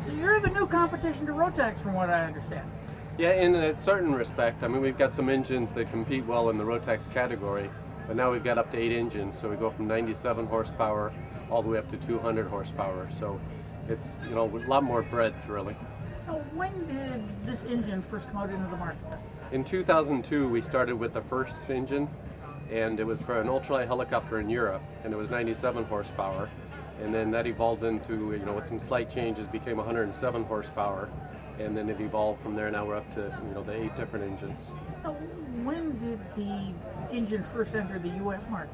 So you're the new competition to Rotax, from what I understand. Yeah, in a certain respect. I mean, we've got some engines that compete well in the Rotax category, but now we've got up to 8 engines, so we go from 97 horsepower all the way up to 200 horsepower. So it's, you know, a lot more breadth, really. Now, when did this engine first come out into the market? In 2002, we started with the first engine, and it was for an ultralight helicopter in Europe, and it was 97 horsepower. And then that evolved into, you know, with some slight changes, became 107 horsepower. And then it evolved from there. Now we're up to, you know, the 8 different engines. Now, when did the engine first enter the U.S. market?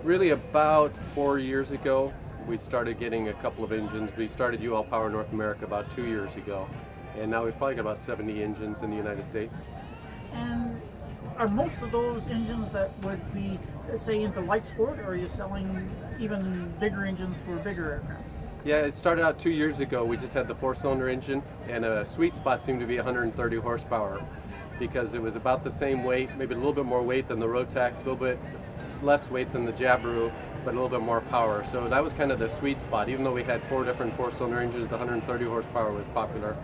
Really about 4 years ago, we started getting a couple of engines. We started UL Power North America about 2 years ago. And now we've probably got about 70 engines in the United States. And are most of those engines that would be, say, into light sport, or are you selling even bigger engines for bigger aircraft? Yeah, it started out 2 years ago. We just had the 4-cylinder engine, and a sweet spot seemed to be 130 horsepower because it was about the same weight, maybe a little bit more weight than the Rotax, a little bit less weight than the Jabiru, but a little bit more power. So that was kind of the sweet spot. Even though we had 4 different 4-cylinder engines, the 130 horsepower was popular.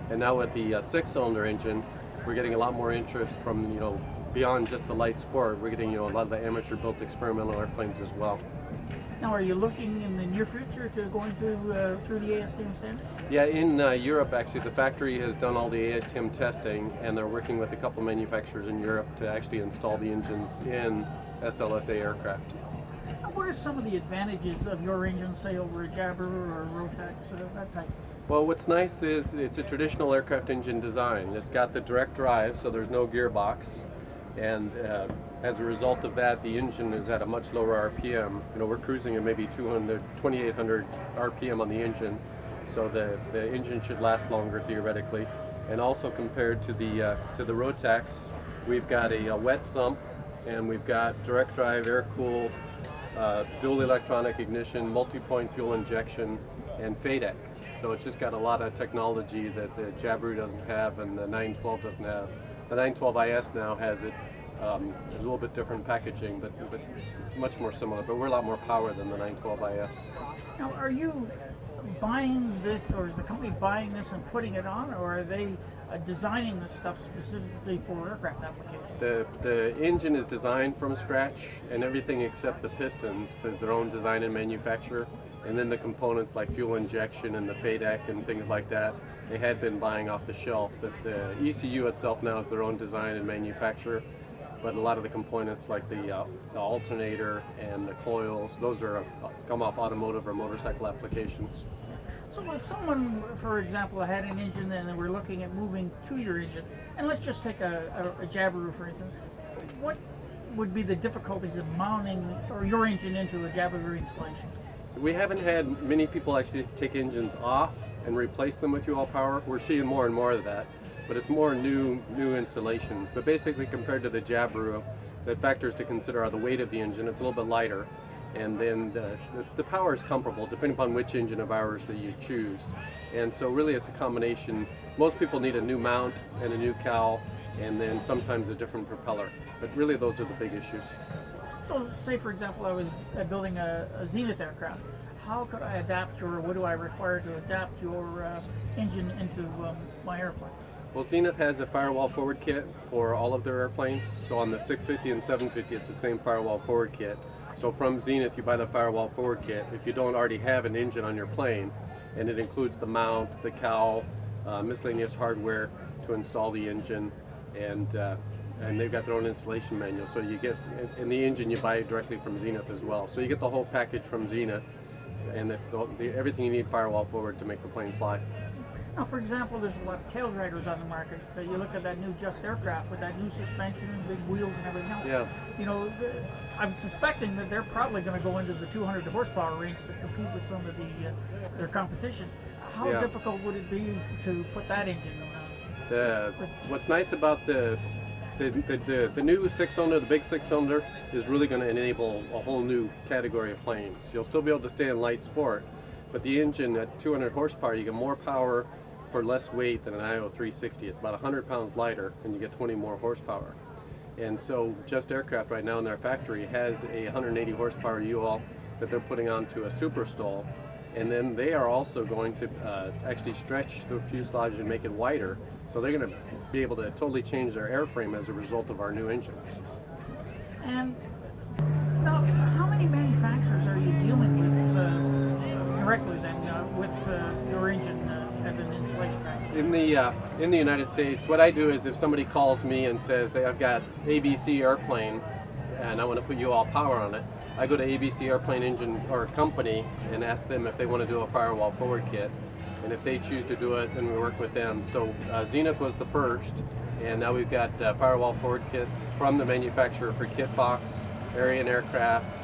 And now with the 6-cylinder engine, we're getting a lot more interest from, you know, beyond just the light sport. We're getting, you know, a lot of the amateur-built experimental airplanes as well. Now, are you looking in the near future to go into through the ASTM standard? Yeah, in Europe, actually, the factory has done all the ASTM testing, and they're working with a couple manufacturers in Europe to actually install the engines in SLSA aircraft. Now, what are some of the advantages of your engine, say, over a Jabiru or a Rotax, that type? Well, what's nice is it's a traditional aircraft engine design. It's got the direct drive, so there's no gearbox, and as a result of that, the engine is at a much lower RPM. You know, we're cruising at maybe 2,800 RPM on the engine, so the engine should last longer theoretically. And also compared to the Rotax, we've got a wet sump, and we've got direct drive, air cooled, dual electronic ignition, multi-point fuel injection, and FADEC. So it's just got a lot of technology that the Jabiru doesn't have and the 912 doesn't have. The 912iS now has it a little bit different packaging, but it's much more similar. But we're a lot more power than the 912iS. Now, are you buying this, or is the company buying this and putting it on, or are they designing this stuff specifically for aircraft applications? The engine is designed from scratch, and everything except the pistons is their own design and manufacture. And then the components like fuel injection and the FADEC and things like that, they had been buying off the shelf. The ECU itself now is their own design and manufacture, but a lot of the components like the alternator and the coils, those are come off automotive or motorcycle applications. So if someone, for example, had an engine and they were looking at moving to your engine, and let's just take a Jabiru for instance, what would be the difficulties of mounting your engine into a Jabiru installation? We haven't had many people actually take engines off and replace them with UL Power. We're seeing more and more of that, but it's more new installations. But basically, compared to the Jabiru, the factors to consider are the weight of the engine. It's a little bit lighter, and then the power is comparable depending upon which engine of ours that you choose. And so really it's a combination. Most people need a new mount and a new cowl, and then sometimes a different propeller. But really those are the big issues. So say, for example, I was building a Zenith aircraft. How could I adapt, or what do I require to adapt your engine into my airplane? Well, Zenith has a firewall forward kit for all of their airplanes. So on the 650 and 750, it's the same firewall forward kit. So from Zenith, you buy the firewall forward kit. If you don't already have an engine on your plane, and it includes the mount, the cowl, miscellaneous hardware to install the engine, and they've got their own installation manual. So you get, in the engine, you buy it directly from Zenith as well. So you get the whole package from Zenith, and it's everything you need firewall forward to make the plane fly. Now, for example, there's a lot of tail draggers on the market. So you look at that new Just aircraft with that new suspension and big wheels and everything else. Yeah. You know, I'm suspecting that they're probably going to go into the 200 horsepower range to compete with some of their competition. How difficult would it be to put that engine on? What's nice about the new 6-cylinder, the big 6-cylinder, is really going to enable a whole new category of planes. You'll still be able to stay in light sport, but the engine at 200 horsepower, you get more power for less weight than an UL360. It's about 100 pounds lighter, and you get 20 more horsepower. And so Just Aircraft right now in their factory has a 180 horsepower UL that they're putting onto a Super Stall, and then they are also going to actually stretch the fuselage and make it wider. So they're going to be able to totally change their airframe as a result of our new engines. And now, how many manufacturers are you dealing with directly then with your engine as an installation package? In the United States, what I do is if somebody calls me and says, hey, I've got ABC airplane and I want to put UL power on it, I go to ABC airplane engine or company and ask them if they want to do a firewall forward kit. And if they choose to do it, then we work with them. So Zenith was the first, and now we've got firewall forward kits from the manufacturer for kit box, area and aircraft,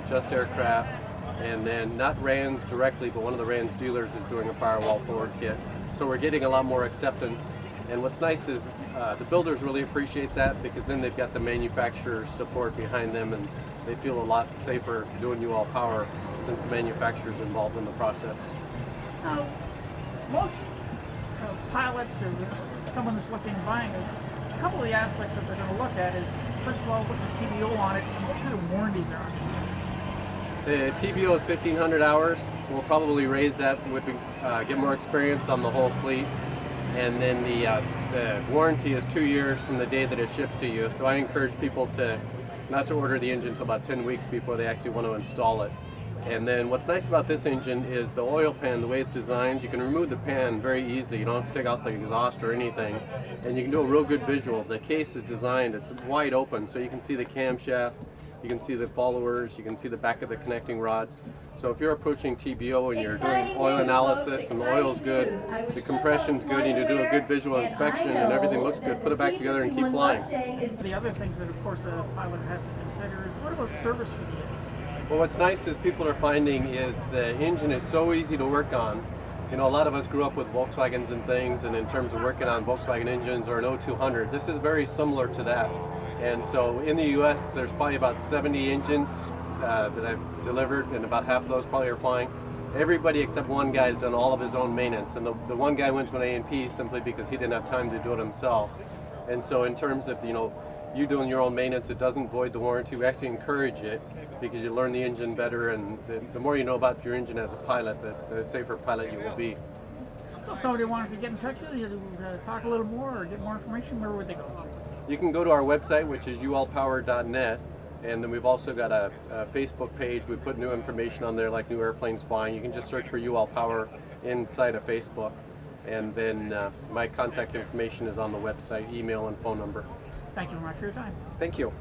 just aircraft, and then not RANs directly, but one of the RANs dealers is doing a firewall forward kit. So we're getting a lot more acceptance. And what's nice is the builders really appreciate that, because then they've got the manufacturer's support behind them, and they feel a lot safer doing UL power since the manufacturer's involved in the process. Now, most pilots or someone that's looking at buying is, a couple of the aspects that they're going to look at is, first of all, what's the TBO on it and what kind of warranties are on it? The TBO is 1,500 hours. We'll probably raise that when we get more experience on the whole fleet. And then the warranty is 2 years from the day that it ships to you. So I encourage people not to order the engine until about 10 weeks before they actually want to install it. And then what's nice about this engine is the oil pan, the way it's designed, you can remove the pan very easily. You don't have to take out the exhaust or anything. And you can do a real good visual. The case is designed, it's wide open, so you can see the camshaft, you can see the followers, you can see the back of the connecting rods. So if you're approaching TBO and you're doing oil analysis and the oil's good, the compression's good, and you do a good visual inspection and everything looks good, put it back together and keep flying. The other things that, of course, a pilot has to consider is, what about service for the engine? Well, what's nice is people are finding is the engine is so easy to work on. You know, a lot of us grew up with Volkswagens and things, and in terms of working on Volkswagen engines or an O200, this is very similar to that. And so in the US, there's probably about 70 engines that I've delivered, and about half of those probably are flying. Everybody except one guy has done all of his own maintenance, and the one guy went to an A&P simply because he didn't have time to do it himself. And so in terms of, you doing your own maintenance, it doesn't void the warranty. We actually encourage it because you learn the engine better, and the more you know about your engine as a pilot, the safer pilot you will be. So if somebody wanted to get in touch with you to talk a little more or get more information, where would they go? You can go to our website, which is ulpower.net, and then we've also got a Facebook page. We put new information on there, like new airplanes flying. You can just search for UL Power inside of Facebook, and then my contact information is on the website, email and phone number. Thank you very much for your time. Thank you.